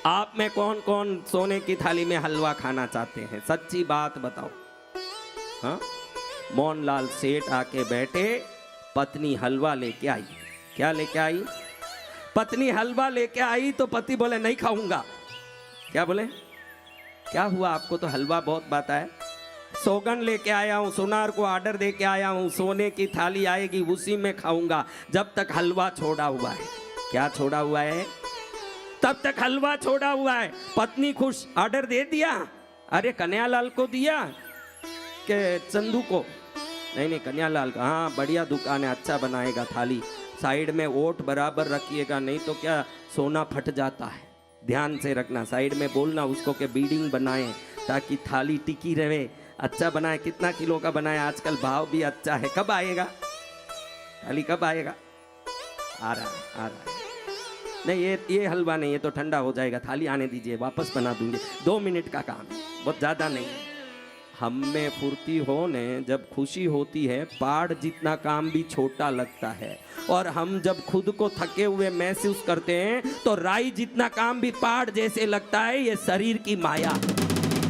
आप में कौन कौन सोने की थाली में हलवा खाना चाहते हैं? सच्ची बात बताओ। हाँ, मोहनलाल सेठ आके बैठे, पत्नी हलवा लेके आई। क्या लेके आई? पत्नी हलवा लेके आई तो पति बोले नहीं खाऊंगा। क्या बोले? क्या हुआ आपको? तो हलवा बहुत बात है। सौगन लेके आया हूँ, सोनार को ऑर्डर दे के आया हूँ, सोने की थाली आएगी उसी में खाऊंगा जब तक हलवा छोड़ा हुआ है। क्या छोड़ा हुआ है? तब तक हलवा छोड़ा हुआ है। पत्नी खुश, ऑर्डर दे दिया। अरे कन्हैयालाल को दिया कि चंदू को? नहीं नहीं, कन्हैयालाल का। हाँ बढ़िया दुकान है, अच्छा बनाएगा थाली। साइड में ओट बराबर रखिएगा, नहीं तो क्या सोना फट जाता है। ध्यान से रखना, साइड में बोलना उसको कि बीडिंग बनाए ताकि थाली टिकी रहे। अच्छा बनाए। कितना किलो का बनाए? आजकल भाव भी अच्छा है। कब आएगा थाली? कब आएगा? आ रहा है, आ रहा है। नहीं ये हलवा नहीं, ये तो ठंडा हो जाएगा। थाली आने दीजिए, वापस बना दूंगे। 2 मिनट का काम है, बहुत ज़्यादा नहीं। हम में फुर्ती होने जब खुशी होती है, पहाड़ जितना काम भी छोटा लगता है। और हम जब खुद को थके हुए महसूस करते हैं तो राई जितना काम भी पहाड़ जैसे लगता है। ये शरीर की माया।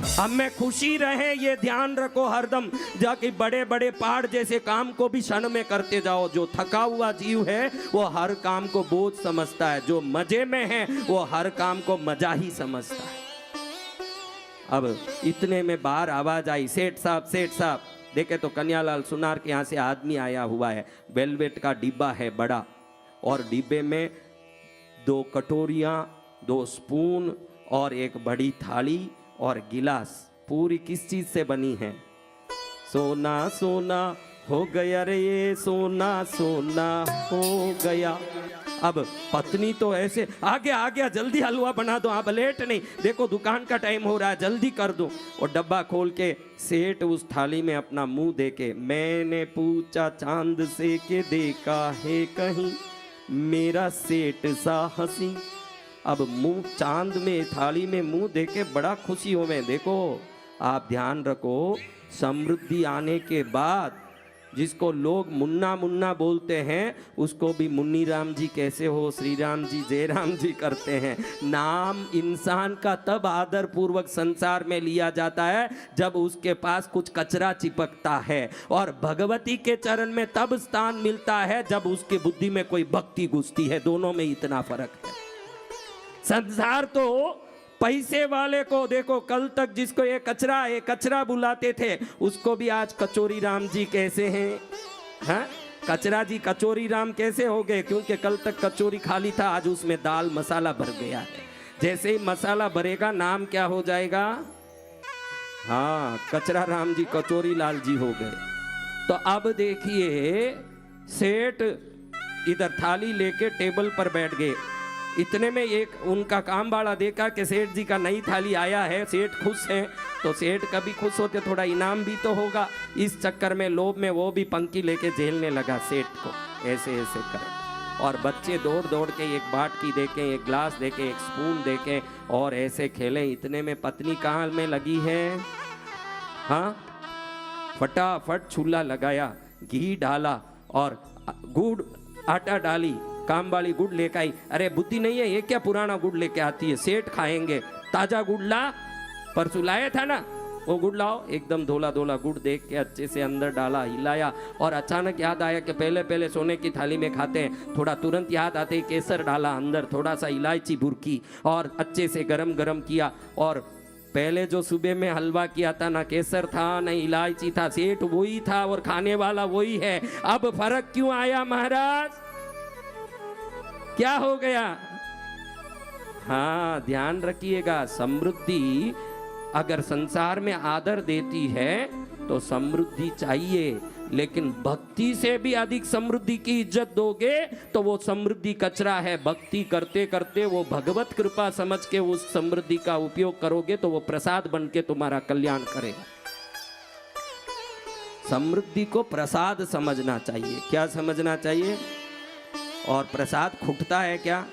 हम में खुशी रहे ये ध्यान रखो हरदम, जाके बड़े बड़े पहाड़ जैसे काम को भी क्षण में करते जाओ। जो थका हुआ जीव है वो हर काम को बोझ समझता है, जो मजे में है वो हर काम को मजा ही समझता है। अब इतने में बाहर आवाज आई, सेठ साहब, सेठ साहब। देखे तो कन्हैयालाल सुनार के यहाँ से आदमी आया हुआ है। वेलवेट का डिब्बा है बड़ा, और डिब्बे में 2 कटोरियाँ, 2 स्पून और एक बड़ी थाली और गिलास। पूरी किस चीज से बनी है? सोना सोना हो गया रे ये, सोना सोना हो गया। अब पत्नी तो ऐसे, आ गया जल्दी हलवा बना दो, आप लेट नहीं, देखो दुकान का टाइम हो रहा है, जल्दी कर दो। और डब्बा खोल के सेठ उस थाली में अपना मुंह देके, मैंने पूछा चांद से के देखा है कहीं मेरा सेठ सा हंसी। अब मुंह चांद में, थाली में मुंह देके बड़ा खुशी हो में। देखो आप ध्यान रखो, समृद्धि आने के बाद जिसको लोग मुन्ना मुन्ना बोलते हैं उसको भी मुन्नी राम जी कैसे हो, श्री राम जी, जय राम जी करते हैं। नाम इंसान का तब आदर पूर्वक संसार में लिया जाता है जब उसके पास कुछ कचरा चिपकता है, और भगवती के चरण में तब स्थान मिलता है जब उसकी बुद्धि में कोई भक्ति घुसती है। दोनों में इतना फर्क है। संसार तो पैसे वाले को देखो, कल तक जिसको ये कचरा बुलाते थे उसको भी आज कचोरी राम जी कैसे हैं? हाँ, कचरा जी कचोरी राम कैसे हो गए? क्योंकि कल तक कचोरी खाली था, आज उसमें दाल मसाला भर गया है। जैसे ही मसाला भरेगा नाम क्या हो जाएगा? हाँ, कचरा राम जी कचोरी लाल जी हो गए। तो अब देखिए, सेठ इधर थाली लेके टेबल पर बैठ गए। इतने में एक उनका काम वाला देखा कि सेठ जी का नई थाली आया है, सेठ खुश हैं। तो सेठ कभी खुश होते थोड़ा इनाम भी तो होगा। इस चक्कर में लोभ में वो भी पंक्ति लेके झेलने लगा सेठ को, ऐसे ऐसे करे। और बच्चे दौड़ दौड़ के एक बाटकी देके, एक ग्लास देके, एक स्पून देके और ऐसे खेले। इतने में पत्नी कहाँ में लगी है? हाँ, फटाफट चूल्हा लगाया, घी डाला और गुड़ आटा डाली, काम वाली गुड़ लेकर आई। अरे बुद्धि नहीं है, ये क्या पुराना गुड़ लेके आती है, सेठ खाएंगे। ताजा गुड़ ला, परसों लाया था ना, वो गुड़ लाओ। एकदम धोला धोला गुड़ देख के अच्छे से अंदर डाला, हिलाया। और अचानक याद आया कि पहले पहले सोने की थाली में खाते हैं। थोड़ा तुरंत याद आते ही केसर डाला अंदर, थोड़ा सा इलायची भुरकी और अच्छे से गरम गरम किया। और पहले जो सुबह में हलवा किया था, ना केसर था ना इलायची था, सेठ वही था और खाने वाला वही है। अब फर्क क्यों आया महाराज? क्या हो गया? हाँ, ध्यान रखिएगा, समृद्धि अगर संसार में आदर देती है तो समृद्धि चाहिए, लेकिन भक्ति से भी अधिक समृद्धि की इज्जत दोगे तो वो समृद्धि कचरा है। भक्ति करते करते वो भगवत कृपा समझ के उस समृद्धि का उपयोग करोगे तो वो प्रसाद बन के तुम्हारा कल्याण करेगा। समृद्धि को प्रसाद समझना चाहिए। क्या समझना चाहिए? और प्रसाद खुटता है क्या?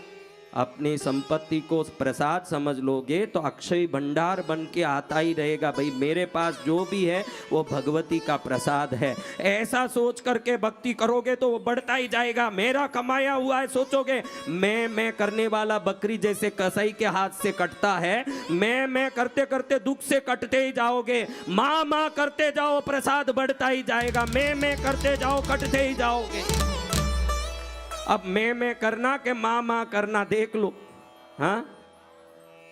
अपनी संपत्ति को प्रसाद समझ लोगे तो अक्षय भंडार बन के आता ही रहेगा। भाई मेरे पास जो भी है वो भगवती का प्रसाद है, ऐसा सोच करके भक्ति करोगे तो वो बढ़ता ही जाएगा। मेरा कमाया हुआ है सोचोगे, मैं करने वाला बकरी जैसे कसाई के हाथ से कटता है, मैं करते करते दुख से कटते ही जाओगे। माँ करते जाओ, प्रसाद बढ़ता ही जाएगा। मैं करते जाओ, कटते ही जाओगे। अब मैं करना के माँ करना देख लो। हाँ,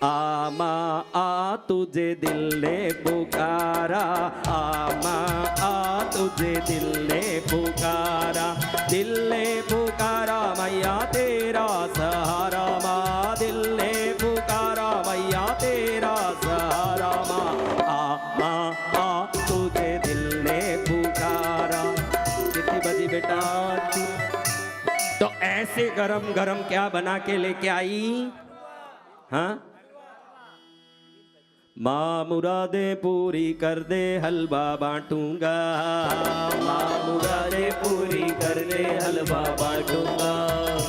आ माँ आ तुझे दिल ने पुकारा, आ माँ आ तुझे दिल ने पुकारा, दिल ने पुकारा मैया तेरा सहारा, माँ दिल ने पुकारा मैया तेरा सहारा, माँ आ तुझे दिल ने पुकारा। कितनी बजी बेटा? तो ऐसे गरम गरम क्या बना के लेके आई? हाँ, माँ मुरादे पूरी कर दे हलवा बांटूंगा, माँ मुरादे पूरी कर दे हलवा बांटूंगा।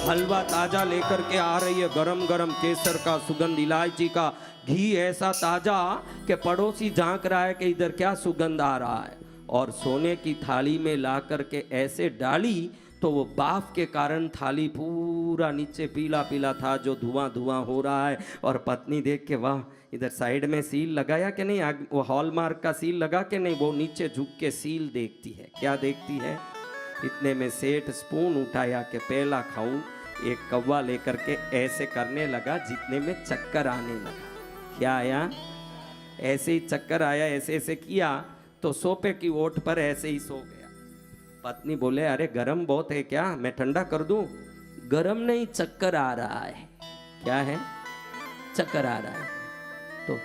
हलवा ताजा लेकर के आ रही है, गरम गरम केसर का सुगंध, इलायची का घी ऐसा ताजा कि पड़ोसी झांक रहा है कि इधर क्या सुगंध आ रहा है। और सोने की थाली में ला करके ऐसे डाली तो वो बाफ के कारण थाली पूरा नीचे पीला पीला था, जो धुआं धुआं हो रहा है। और पत्नी देख के वाह, इधर साइड में सील लगाया कि नहीं, वो हॉलमार्क का सील लगा के नहीं, वो नीचे झुक के सील देखती है। क्या देखती है? इतने में सेठ स्पून उठाया कि पहला खाऊं। एक कौवा लेकर के ऐसे करने लगा, जितने में चक्कर आने लगा। क्या आया? ऐसे ही चक्कर आया, ऐसे ऐसे किया तो सोफे की ओट पर ऐसे ही सो गया। पत्नी बोले अरे गरम बहुत है क्या, मैं ठंडा कर दूं? गरम नहीं, चक्कर आ रहा है। क्या है? चक्कर आ रहा है। तो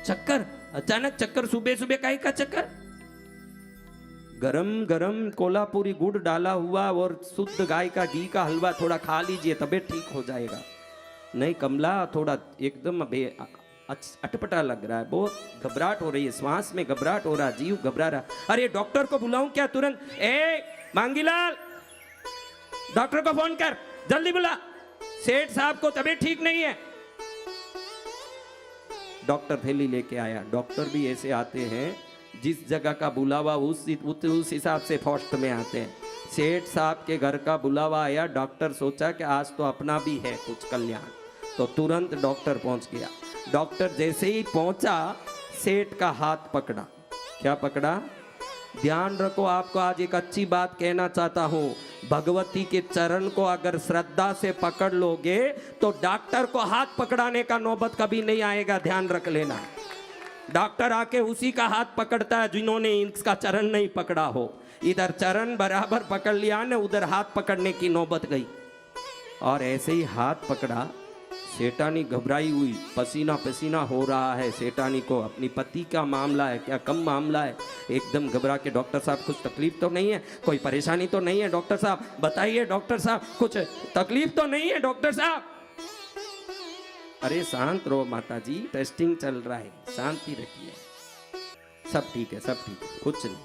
चक्कर, अचानक चक्कर, सुबह सुबह काहे का चक्कर? गरम गरम कोल्हापुरी गुड़ डाला हुआ और शुद्ध गाय का घी का हलवा थोड़ा खा लीजिए, तबीयत ठीक हो जाएगा। नहीं कमला, थोड़ा एकदम अटपटा लग रहा है, बहुत घबराहट हो रही है, श्वास में घबराहट हो रहा, जीव घबरा रहा। अरे डॉक्टर को बुलाऊं क्या तुरंत? ए मांगीलाल, डॉक्टर को फोन कर, जल्दी बुला, सेठ साहब को तबीयत ठीक नहीं है। डॉक्टर थैली लेके आया। डॉक्टर भी ऐसे आते हैं, जिस जगह का बुलावा उस हिसाब से फौस्ट में आते हैं। सेठ साहब के घर का बुलावा आया, डॉक्टर सोचा कि आज तो अपना भी है कुछ कल्याण, तो तुरंत डॉक्टर पहुंच गया। डॉक्टर जैसे ही पहुंचा, सेठ का हाथ पकड़ा। क्या पकड़ा? ध्यान रखो, आपको आज एक अच्छी बात कहना चाहता हूं। भगवती के चरण को अगर श्रद्धा से पकड़ लोगे तो डॉक्टर को हाथ पकड़ाने का नौबत कभी नहीं आएगा, ध्यान रख लेना। डॉक्टर आके उसी का हाथ पकड़ता है जिन्होंने इसका चरण नहीं पकड़ा हो। इधर चरण बराबर पकड़ लिया ने, उधर हाथ पकड़ने की नौबत गई। और ऐसे ही हाथ पकड़ा, सेठानी घबराई हुई, पसीना पसीना हो रहा है सेठानी को। अपनी पति का मामला है, क्या कम मामला है। एकदम घबरा के, डॉक्टर साहब कुछ तकलीफ तो नहीं है, कोई परेशानी तो नहीं है डॉक्टर साहब, बताइए डॉक्टर साहब, कुछ तकलीफ तो नहीं है डॉक्टर साहब। अरे शांत रहो माता जी, टेस्टिंग चल रहा है, शांति रखिए, सब ठीक है, सब ठीक है, कुछ नहीं,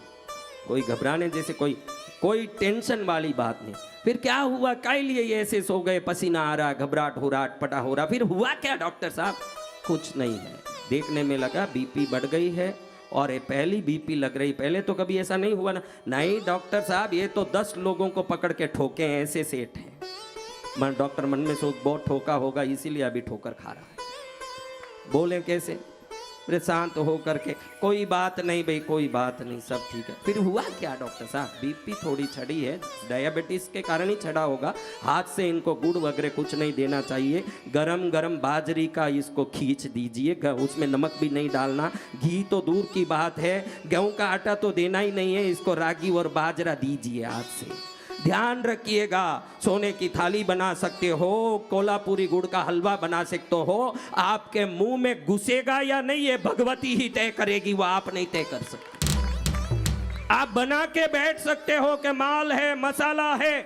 कोई घबराने जैसे कोई टेंशन वाली बात नहीं। फिर क्या हुआ? काहे लिए ये ऐसे सो गए? पसीना आ रहा, घबराहट हो रहा, अटपटा हो रहा, फिर हुआ क्या डॉक्टर साहब? कुछ नहीं है। देखने में लगा बीपी बढ़ गई है, और ये पहली बीपी लग रही, पहले तो कभी ऐसा नहीं हुआ ना। नहीं डॉक्टर साहब, ये तो 10 लोगों को पकड़ के ठोके हैं, ऐसे सेठ हैं। डॉक्टर मन में सोच, बहुत ठोका होगा इसीलिए अभी ठोकर खा रहा है। बोले कैसे? फिर शांत हो करके, कोई बात नहीं भाई, कोई बात नहीं, सब ठीक है। फिर हुआ क्या डॉक्टर साहब? बीपी थोड़ी चढ़ी है, डायबिटीज के कारण ही चढ़ा होगा। हाथ से इनको गुड़ वगैरह कुछ नहीं देना चाहिए, गरम गरम बाजरी का इसको खींच दीजिए, उसमें नमक भी नहीं डालना, घी तो दूर की बात है, गेहूं का आटा तो देना ही नहीं है, इसको रागी और बाजरा दीजिए हाथ से। ध्यान रखिएगा, सोने की थाली बना सकते हो, कोल्हापुरी गुड़ का हलवा बना सकते हो, आपके मुंह में घुसेगा या नहीं ये भगवती ही तय करेगी, वो आप नहीं तय कर सकते। आप बना के बैठ सकते हो कि माल है, मसाला है,